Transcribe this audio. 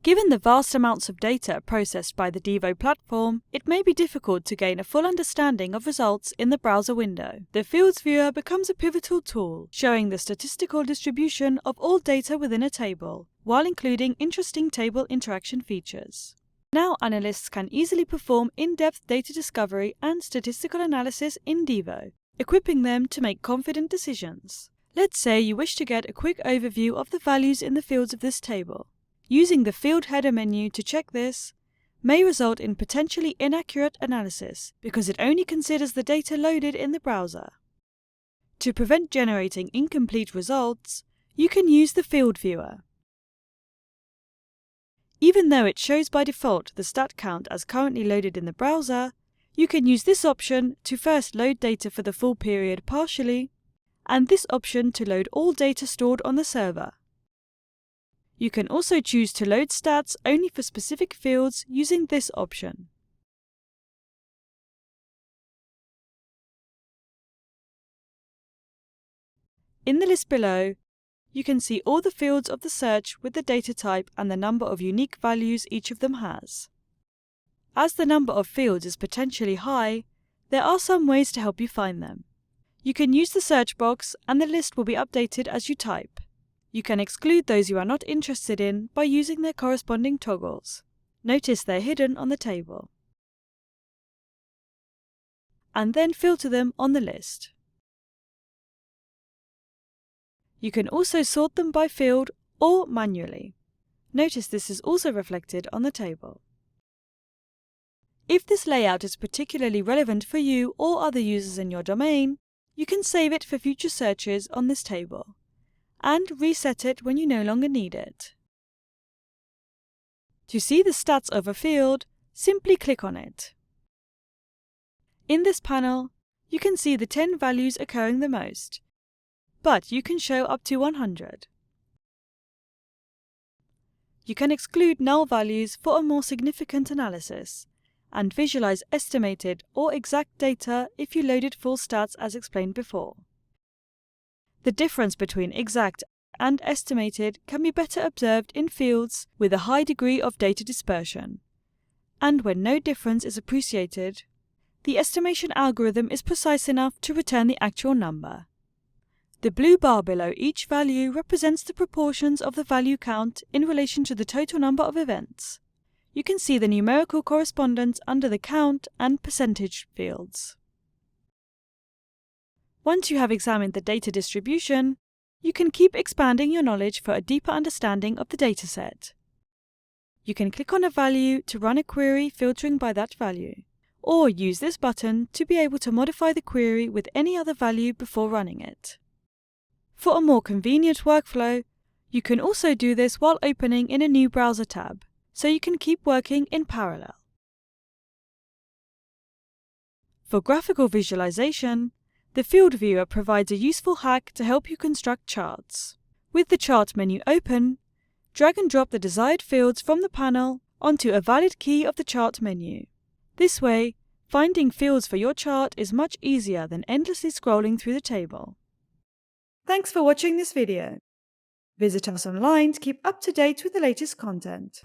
Given the vast amounts of data processed by the Devo platform, it may be difficult to gain a full understanding of results in the browser window. The Fields Viewer becomes a pivotal tool, showing the statistical distribution of all data within a table, while including interesting table interaction features. Now analysts can easily perform in-depth data discovery and statistical analysis in Devo, equipping them to make confident decisions. Let's say you wish to get a quick overview of the values in the fields of this table. Using the field header menu to check this may result in potentially inaccurate analysis because it only considers the data loaded in the browser. To prevent generating incomplete results, you can use the Field Viewer. Even though it shows by default the stat count as currently loaded in the browser, you can use this option to first load data for the full period partially, and this option to load all data stored on the server. You can also choose to load stats only for specific fields using this option. In the list below, you can see all the fields of the search with the data type and the number of unique values each of them has. As the number of fields is potentially high, there are some ways to help you find them. You can use the search box and the list will be updated as you type. You can exclude those you are not interested in by using their corresponding toggles. Notice they're hidden on the table. And then filter them on the list. You can also sort them by field or manually. Notice this is also reflected on the table. If this layout is particularly relevant for you or other users in your domain, you can save it for future searches on this table, and reset it when you no longer need it. To see the stats of a field, simply click on it. In this panel, you can see the 10 values occurring the most, but you can show up to 100. You can exclude null values for a more significant analysis, and visualize estimated or exact data if you loaded full stats as explained before. The difference between exact and estimated can be better observed in fields with a high degree of data dispersion. And when no difference is appreciated, the estimation algorithm is precise enough to return the actual number. The blue bar below each value represents the proportions of the value count in relation to the total number of events. You can see the numerical correspondence under the count and percentage fields. Once you have examined the data distribution, you can keep expanding your knowledge for a deeper understanding of the dataset. You can click on a value to run a query filtering by that value, or use this button to be able to modify the query with any other value before running it. For a more convenient workflow, you can also do this while opening in a new browser tab, so you can keep working in parallel. For graphical visualization, the Field Viewer provides a useful hack to help you construct charts. With the Chart menu open, drag and drop the desired fields from the panel onto a valid key of the Chart menu. This way, finding fields for your chart is much easier than endlessly scrolling through the table. Thanks for watching this video. Visit us online to keep up to date with the latest content.